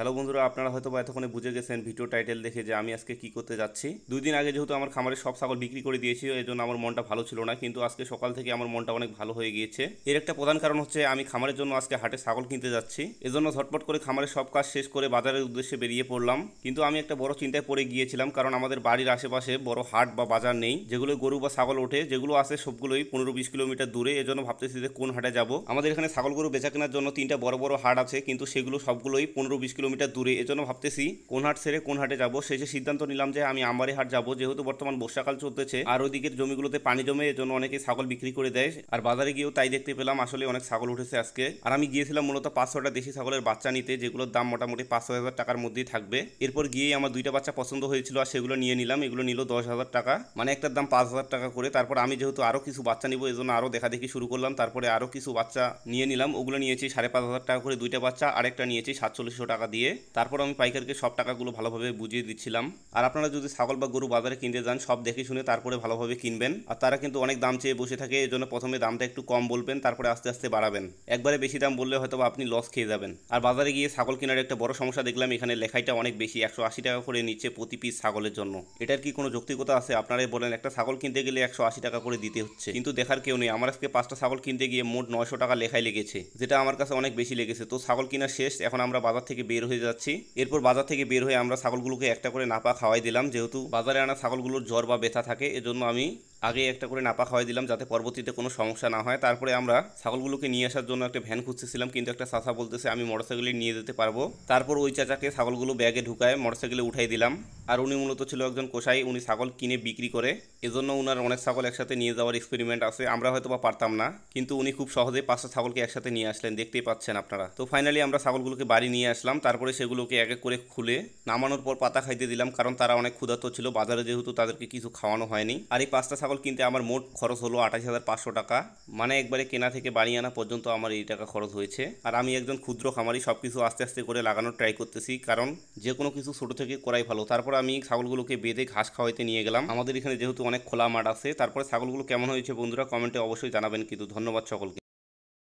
Hello বন্ধুরা, আপনারা হয়তো বা এতক্ষণে বুঝে গেছেন ভিডিও টাইটেল দেখে যে আমি আজকে কি করতে যাচ্ছি। 2 দিন আগে যেহেতু আমার খামারে সব ছাগল বিক্রি করে দিয়েছি, এই জন্য আমার মনটা ভালো ছিল না, কিন্তু আজকে সকাল থেকে আমার মনটা অনেক ভালো হয়ে গিয়েছে। এর একটা প্রধান কারণ হচ্ছে আমি খামারের জন্য আজকে হাটে ছাগল কিনতে যাচ্ছি। এজন্য ঝটপট করে খামারের সব কাজ শেষ করে বাজারের উদ্দেশ্যে বেরিয়ে পড়লাম। কিন্তু আমি একটা বড় চিন্তায় পড়ে গিয়েছিলাম, কারণ আমাদের বাড়ির আশেপাশে বড় হাট বা বাজার নেই যেগুলো গরু বা ছাগল ওঠে। যেগুলো আছে সবগুলোই 15-20 কিলোমিটার দূরে। এজন্য ভাবতেছি যে কোন হাটে যাব। আমাদের এখানে ছাগল গরু বেচা কেনার জন্য 3টা বড় বড় হাট আছে, কিন্তু সেগুলো সবগুলোই 15-20 কিলোমিটার দূরে। এজন্য ভাবতেছি কোন হাট ছেড়ে কোন হাটে যাব। শেষে সিদ্ধান্ত নিলাম যে আমি আমবাড়ি হাট যাব, যেহেতু বর্তমান বর্ষাকাল চলতেছে আর ওইদিকের জমিগুলোতে পানি জমে, এজন্য অনেকে ছাগল বিক্রি করে দেয়। আর বাজারে গিয়েও তাই দেখতে পেলাম, আসলে অনেক ছাগল উঠেছে আজকে। আর আমি গিয়েছিলাম মূলত 5-6টা দেশি ছাগলের বাচ্চা নিতে, যেগুলোর দাম মোটামুটি 5-6 হাজার টাকার মধ্যেই থাকবে। এরপর গিয়েই আমার 2টা বাচ্চা পছন্দ হয়েছিল আর সেগুলো নিয়ে নিলাম। এগুলো নিল 10,000 টাকা, মানে একটার দাম 5,000 টাকা করে। তারপর আমি যেহেতু আরও কিছু বাচ্চা নিব, এজন্য আরও দেখা দেখি শুরু করলাম। তারপরে আরও কিছু বাচ্চা নিয়ে নিলাম, ওগুলো নিয়েছি 5,500 টাকা করে 2টা বাচ্চা, আরেকটা নিয়েছি 4700 টাকা দিয়ে। তারপর আমি পাইকারকে সব টাকাগুলো ভালোভাবে বুঝিয়ে দিচ্ছিলাম। আর আপনারা যদি ছাগল বা গরু বাজারে কিনতে যান, সব দেখে শুনে তারপরে ভালোভাবে কিনবেন। আর তারা কিন্তু অনেক দাম চেয়ে বসে থাকে, এজন্য প্রথমে দামটা একটু কম বলবেন, তারপরে আস্তে আস্তে বাড়াবেন। একবারে বেশি দাম বললে হয়তো আপনি লস খেয়ে যাবেন। আর বাজারে গিয়ে ছাগল কেনার একটা বড় সমস্যা দেখলাম, এখানে লেখাইটা অনেক বেশি, 180 টাকা করে নিচ্ছে প্রতি পিস ছাগলের জন্য। এটার কি কোনো যৌক্তিকতা আছে? আপনারাই বলেন। একটা ছাগল কিনতে গেলে 180 টাকা করে দিতে হচ্ছে, কিন্তু দেখার কেউ নেই। আমার আজকে 5টা ছাগল কিনতে গিয়ে মোট 900 টাকা লেখাই লেগেছে, যেটা আমার কাছে অনেক বেশি লেগেছে। তো ছাগল কিনা শেষ, এখন আমরা বাজার থেকে বের হয়ে যাচ্ছি। এরপর বাজার থেকে বের হয়ে আমরা ছাগলগুলোকে একটা করে নাপা খাওয়াই দিলাম। যেহেতু বাজারে আনা ছাগলগুলোর জ্বর বা ব্যথা থাকে, এজন্য আমি আগে একটা করে নাপা খাওয়াই দিলাম, যাতে পরবর্তীতে কোনো সমস্যা না হয়। তারপরে আমরা ছাগলগুলোকে নিয়ে আসার জন্য একটা ভ্যান খুঁজতেছিলাম, কিন্তু একটা চাচা বলতেছে আমি মোটরসাইকেলে নিয়ে যেতে পারবো। তারপর ওই চাচাকে ছাগলগুলো ব্যাগে ঢুকায় মোটরসাইকেলে উঠাই দিলাম। আর উনি মূলত ছিল একজন কসাই, উনি ছাগল কিনে বিক্রি করে, এজন্য উনার অনেক ছাগল একসাথে নিয়ে যাওয়ার এক্সপেরিমেন্ট আছে। আমরা হয়তো বা পারতাম না, কিন্তু উনি খুব সহজে 5টা ছাগলকে একসাথে নিয়ে আসলেন, দেখতেই পাচ্ছেন আপনারা। তো ফাইনালি আমরা ছাগলগুলোকে বাড়ি নিয়ে আসলাম। তারপরে সেগুলোকে এক এক করে খুলে নামানোর পর পাতা খাইতে দিলাম, কারণ তারা অনেক ক্ষুধার্ত ছিল। বাজারে যেহেতু তাদেরকে কিছু খাওয়ানো হয়নি। আর এই 5টা ছাগল কিনতে আমার মোট খরচ হলো 28,500 টাকা, মানে একবারে কেনা থেকে বাড়ি আনা পর্যন্ত আমার এই টাকা খরচ হয়েছে। আর আমি একজন ক্ষুদ্র খামারি, সবকিছু আস্তে আস্তে করে লাগানোর ট্রাই করতেছি, কারণ যে কোনো কিছু ছোট থেকে করাই ভালো। তারপর আমি ছাগলগুলোকে বেঁধে ঘাস খাওয়াইতে নিয়ে গেলাম। আমাদের এখানে যেহেতু অনেক খোলা মাঠ আছে। তারপরে ছাগলগুলো কেমন হয়েছে বন্ধুরা কমেন্টে অবশ্যই জানাবেন, কিন্তু ধন্যবাদ সকলকে।